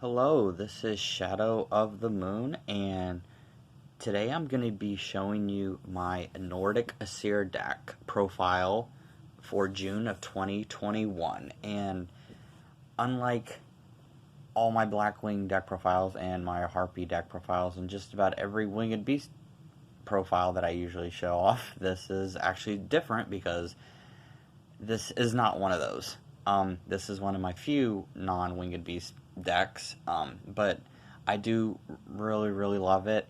Hello, this is Shadow of the Moon, and today I'm going to be showing you my Nordic Aesir deck profile for June of 2021. And unlike all my Blackwing deck profiles and my Harpy deck profiles and just about every Winged Beast profile that I usually show off, this is actually different because this is not one of those. This is one of my few non-Winged Beast decks, but I do really love it.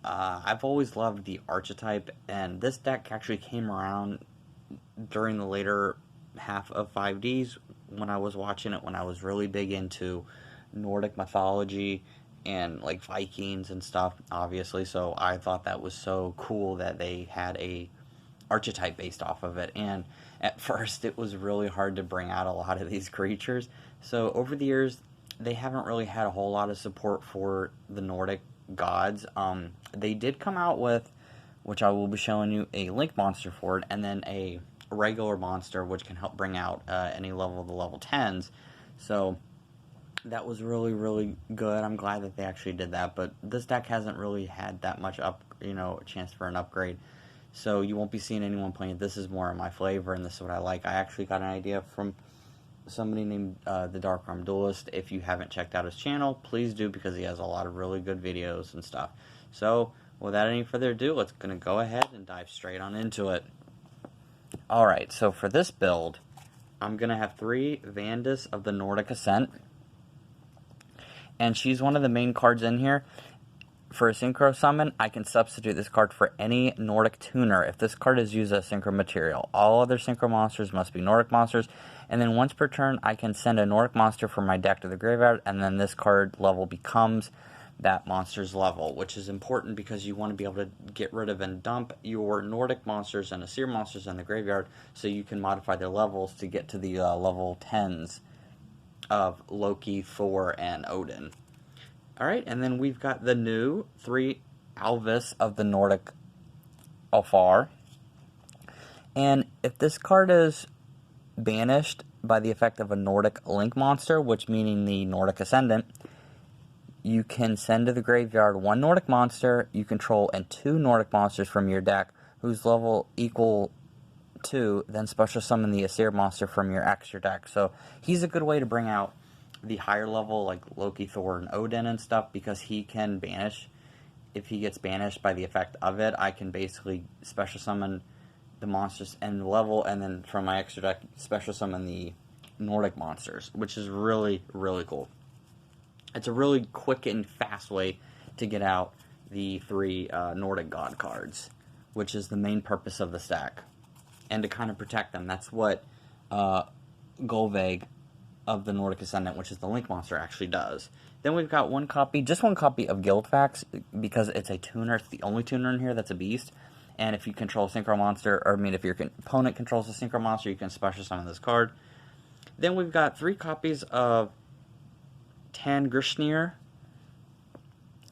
I've always loved the archetype, and this deck actually came around during the later half of 5Ds when I was watching it, when I was really big into Nordic mythology and like Vikings and stuff, obviously. So I thought that was so cool that they had a archetype based off of it, and at first it was really hard to bring out a lot of these creatures. So over the years they haven't really had a whole lot of support for the Nordic gods. They did come out with, which I will be showing you, a link monster for it, and then a regular monster which can help bring out any level of the level 10s. So that was really good. I'm glad that they actually did that, but this deck hasn't really had that much chance for an upgrade. So you won't be seeing anyone playing it. This is more of my flavor, and this is what I like. I actually got an idea from somebody named the Darkroom Duelist. If you haven't checked out his channel, please do, because he has a lot of really good videos and stuff. So without any further ado, let's gonna go ahead and dive straight on into it. Alright, so for this build, I'm gonna have 3 Vandus of the Nordic Ascent, and she's one of the main cards in here. For a Synchro Summon, I can substitute this card for any Nordic tuner if this card is used as Synchro material. All other Synchro monsters must be Nordic monsters, and then once per turn, I can send a Nordic monster from my deck to the graveyard, and then this card level becomes that monster's level, which is important because you want to be able to get rid of and dump your Nordic monsters and Aesir monsters in the graveyard so you can modify their levels to get to the level 10s of Loki, Thor, and Odin. Alright, and then we've got the new 3 Alvis of the Nordic Alfar. And if this card is banished by the effect of a Nordic Link monster, which meaning the Nordic Ascendant, you can send to the graveyard 1 Nordic monster you control and 2 Nordic monsters from your deck whose level equal to, then special summon the Aesir monster from your extra deck. So he's a good way to bring out the higher level like Loki, Thor, and Odin and stuff, because he can banish. If he gets banished by the effect of it, I can basically special summon the monsters and the level, and then from my extra deck special summon the Nordic monsters, which is really cool. It's a really quick and fast way to get out the 3 Nordic god cards, which is the main purpose of the stack, and to kind of protect them. That's what Golveg of the Nordic Ascendant, which is the Link monster, actually does. Then we've got just one copy of Guildfax, because it's a tuner. It's the only tuner in here that's a beast. And if you control a Synchro monster, or if your opponent controls a Synchro monster, you can special summon this card. Then we've got 3 copies of Tangrishnir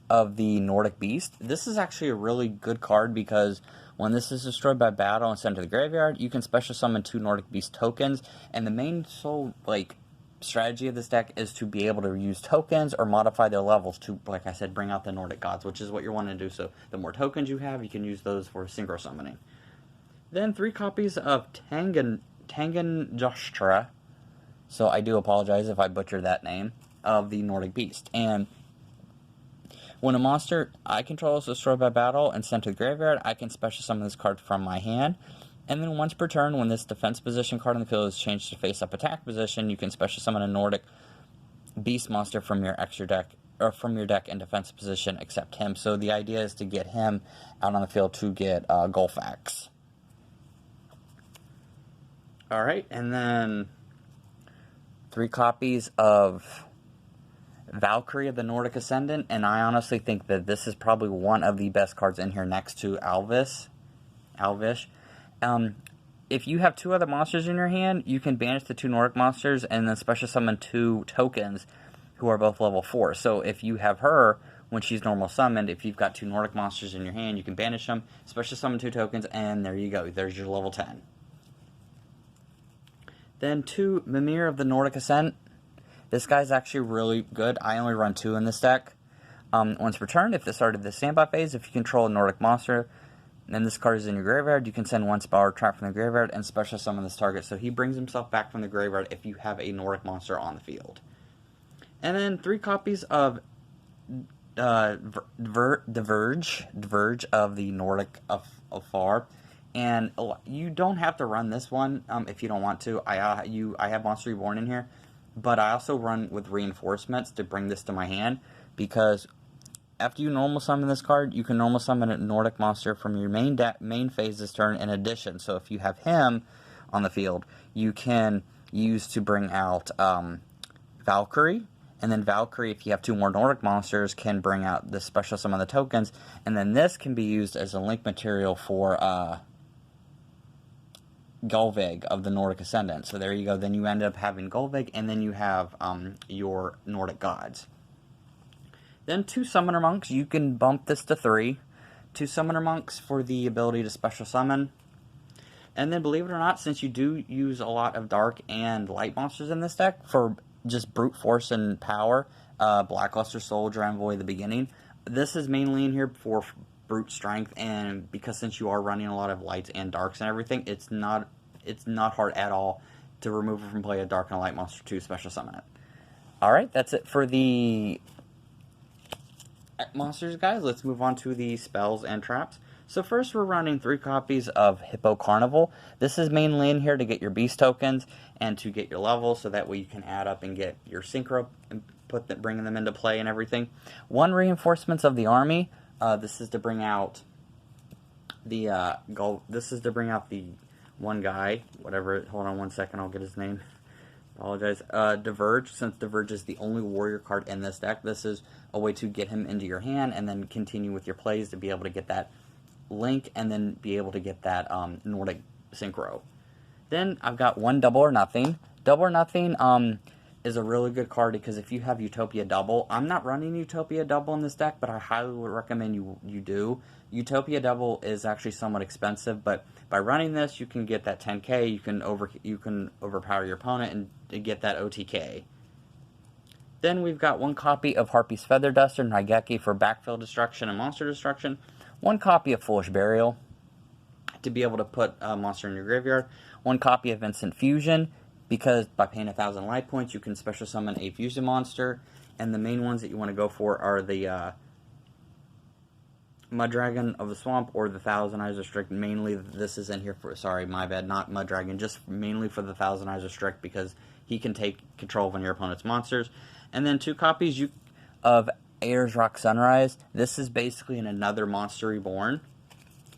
of the Nordic Beast. This is actually a really good card because when this is destroyed by battle and sent to the graveyard, you can special summon 2 Nordic Beast tokens. And the main strategy of this deck is to be able to use tokens or modify their levels to, like I said, bring out the Nordic gods, which is what you're wanting to do. So the more tokens you have, you can use those for synchro summoning. Then 3 copies of Tangenjostra, so I do apologize if I butchered that name, of the Nordic Beast. And when a monster I control is destroyed by battle and sent to the graveyard, I can special summon this card from my hand. And then once per turn, when this defense position card on the field is changed to face-up attack position, you can special summon a Nordic Beast monster from your extra deck, or from your deck in defense position, except him. So the idea is to get him out on the field to get Guildfax. Alright, and then 3 copies of Valkyrie of the Nordic Ascendant, and I honestly think that this is probably one of the best cards in here next to Alvish. If you have 2 other monsters in your hand, you can banish the 2 Nordic monsters and then special summon 2 tokens who are both level 4. So if you have her, when she's normal summoned, if you've got 2 Nordic monsters in your hand, you can banish them, special summon 2 tokens, and there you go. There's your level 10. Then 2 Mimir of the Nordic Ascent. This guy's actually really good. I only run 2 in this deck. Once returned, if this started the standby phase, if you control a Nordic monster, and this card is in your graveyard, you can send 1 spell or trap from the graveyard and special summon this target. So he brings himself back from the graveyard if you have a Nordic monster on the field. And then 3 copies of the Verge of the Nordic afar. And you don't have to run this one if you don't want to. I have Monster Reborn in here, but I also run with reinforcements to bring this to my hand, because after you normal summon this card, you can normal summon a Nordic monster from your main phase this turn in addition. So if you have him on the field, you can use to bring out Valkyrie. And then Valkyrie, if you have 2 more Nordic monsters, can bring out the special summon the tokens. And then this can be used as a link material for Gullveig of the Nordic Ascendant. So there you go. Then you end up having Gullveig, and then you have your Nordic gods. Then 2 Summoner Monks. You can bump this to 3. 2 Summoner Monks for the ability to special summon. And then, believe it or not, since you do use a lot of dark and light monsters in this deck for just brute force and power, Blackluster Soldier, Envoy, the beginning, this is mainly in here for brute strength, and because since you are running a lot of lights and darks and everything, it's not hard at all to remove it from play a dark and a light monster to special summon it. Alright, that's it for the monsters, guys. Let's move on to the spells and traps. So first we're running 3 copies of Hippo Carnival. This is mainly in here to get your beast tokens and to get your levels, so that way you can add up and get your synchro and bringing them into play and everything. 1 reinforcements of the army. This is to bring out the one guy, whatever. Hold on 1 second, I'll get his name. Apologize. Diverge, since Diverge is the only warrior card in this deck, this is a way to get him into your hand and then continue with your plays to be able to get that link and then be able to get that Nordic synchro. Then I've got 1 Double or Nothing. Double or Nothing is a really good card because if you have Utopia Double, I'm not running Utopia Double in this deck, but I highly would recommend you do. Utopia Double is actually somewhat expensive, but by running this, you can get that 10k. You can overpower your opponent and get that OTK. Then we've got 1 copy of Harpy's Feather Duster, Raigeki for backfill destruction and monster destruction. 1 copy of Foolish Burial to be able to put a monster in your graveyard. 1 copy of Instant Fusion, because by paying 1,000 life points, you can special summon a fusion monster. And the main ones that you want to go for are the Mud Dragon of the Swamp or the Thousand Eyes Restrict. Mainly, this is in here for, sorry, my bad, not Mud Dragon, just mainly for the Thousand Eyes Restrict, because he can take control of one of your opponent's monsters. And then 2 copies of Air's Rock Sunrise. This is basically in another Monster Reborn.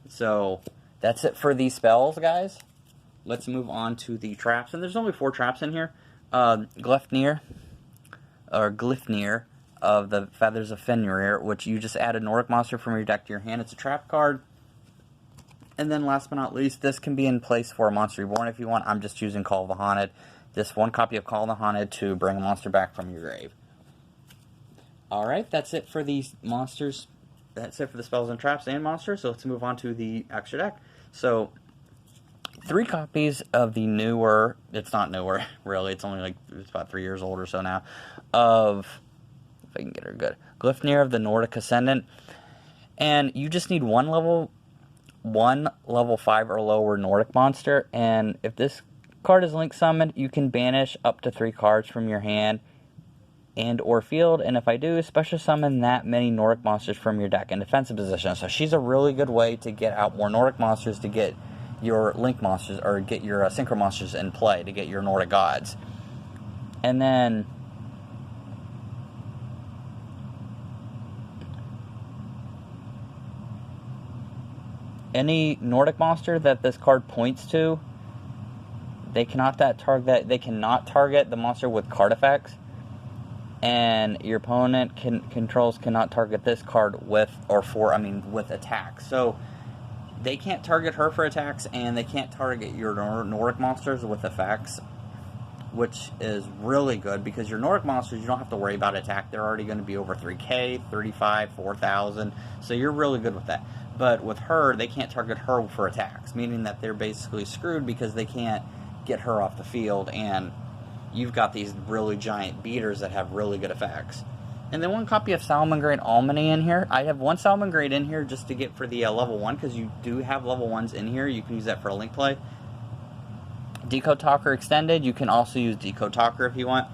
So that's it for these spells, guys. Let's move on to the traps. And there's only 4 traps in here. Glyfnir of the Feathers of Fenrir, which you just add a Nordic monster from your deck to your hand. It's a trap card. And then last but not least, this can be in place for a Monster Reborn if you want. I'm just choosing Call of the Haunted. This 1 copy of Call of the Haunted to bring a monster back from your grave. Alright, that's it for these monsters. That's it for the spells and traps and monsters. So let's move on to the extra deck. So 3 copies of the newer, it's not newer, really, it's only like, it's about 3 years old or so now, of, if I can get her good, Glyfnir of the Nordic Ascendant. And you just need one level 5 or lower Nordic monster, and if this card is link summoned, you can banish up to 3 cards from your hand and or field, and if I do, special summon that many Nordic monsters from your deck in defensive position. So she's a really good way to get out more Nordic monsters to get your link monsters, or get your synchro monsters in play to get your Nordic gods. And then any Nordic monster that this card points to, they cannot target the monster with card effects, and your opponent controls cannot target this card with attacks. So they can't target her for attacks, and they can't target your Nordic monsters with effects, which is really good because your Nordic monsters, you don't have to worry about attack. They're already going to be over 3k, 35, 4,000, so you're really good with that. But with her, they can't target her for attacks, meaning that they're basically screwed because they can't get her off the field, and you've got these really giant beaters that have really good effects. And then 1 copy of Salamangreat Almany in here. I have 1 Salamangreat in here just to get for the level 1, because you do have level 1s in here. You can use that for a link play. Decode Talker Extended. You can also use Decode Talker if you want.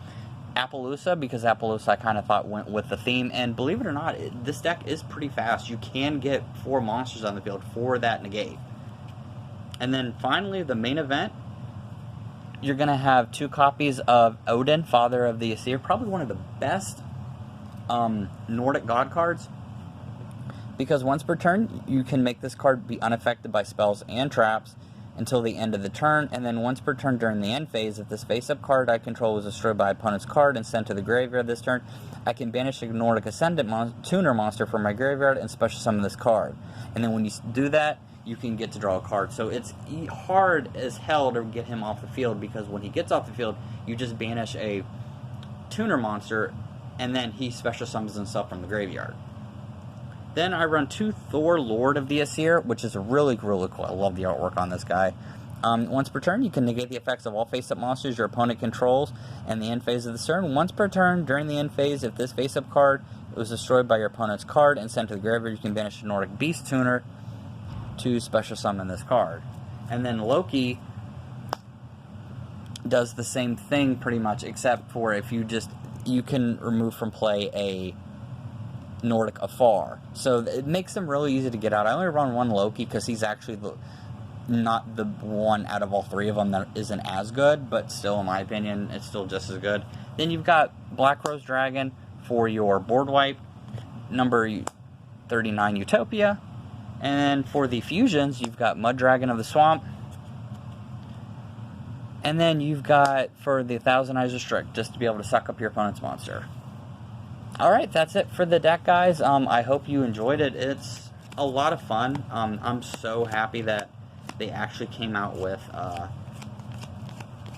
Appaloosa, because Appaloosa I kind of thought went with the theme. And believe it or not, this deck is pretty fast. You can get 4 monsters on the field for that negate. And then finally, the main event. You're going to have 2 copies of Odin, Father of the Aesir. Probably one of the best Nordic god cards, because once per turn you can make this card be unaffected by spells and traps until the end of the turn, and then once per turn during the end phase, if this face-up card I control is destroyed by opponent's card and sent to the graveyard this turn, I can banish a Nordic Ascendant tuner monster from my graveyard and special summon this card. And then when you do that, you can get to draw a card. So it's hard as hell to get him off the field, because when he gets off the field, you just banish a tuner monster, and then he special summons himself from the graveyard. Then I run 2 Thor, Lord of the Aesir, which is really, really cool. I love the artwork on this guy. Once per turn, you can negate the effects of all face-up monsters your opponent controls and the end phase of the turn. Once per turn, during the end phase, if this face-up card was destroyed by your opponent's card and sent to the graveyard, you can banish a Nordic Beast Tuner to special summon this card. And then Loki does the same thing pretty much, except for if you can remove from play a Nordic Afar. So it makes them really easy to get out. I only run 1 Loki because he's actually not the one out of all 3 of them that isn't as good, but still, in my opinion, it's still just as good. Then you've got Black Rose Dragon for your board wipe, number 39 Utopia. And for the fusions, you've got Mud Dragon of the Swamp. And then you've got, for the Thousand Eyes Restrict, just to be able to suck up your opponent's monster. Alright, that's it for the deck, guys. I hope you enjoyed it. It's a lot of fun. I'm so happy that they actually came out with a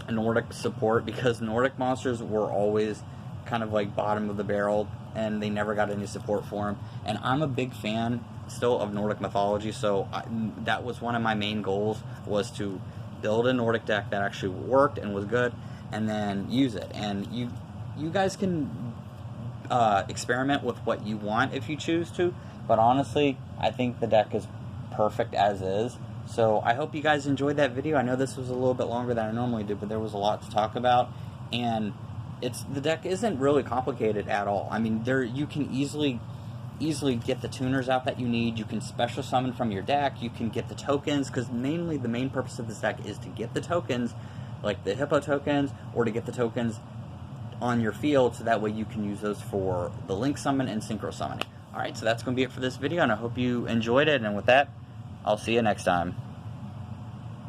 Nordic support, because Nordic monsters were always kind of like bottom of the barrel, and they never got any support for them. And I'm a big fan still of Nordic mythology, so that was one of my main goals, was to build a Nordic deck that actually worked and was good, and then use it. And you guys can experiment with what you want if you choose to, but honestly, I think the deck is perfect as is. So I hope you guys enjoyed that video. I know this was a little bit longer than I normally do, but there was a lot to talk about, and the deck isn't really complicated at all. I mean, you can easily get the tuners out that you need. You can special summon from your deck. You can get the tokens, because mainly the main purpose of this deck is to get the tokens, like the Hippo tokens, or to get the tokens on your field, so that way you can use those for the Link Summon and Synchro Summoning. Alright, so that's going to be it for this video, and I hope you enjoyed it, and with that, I'll see you next time.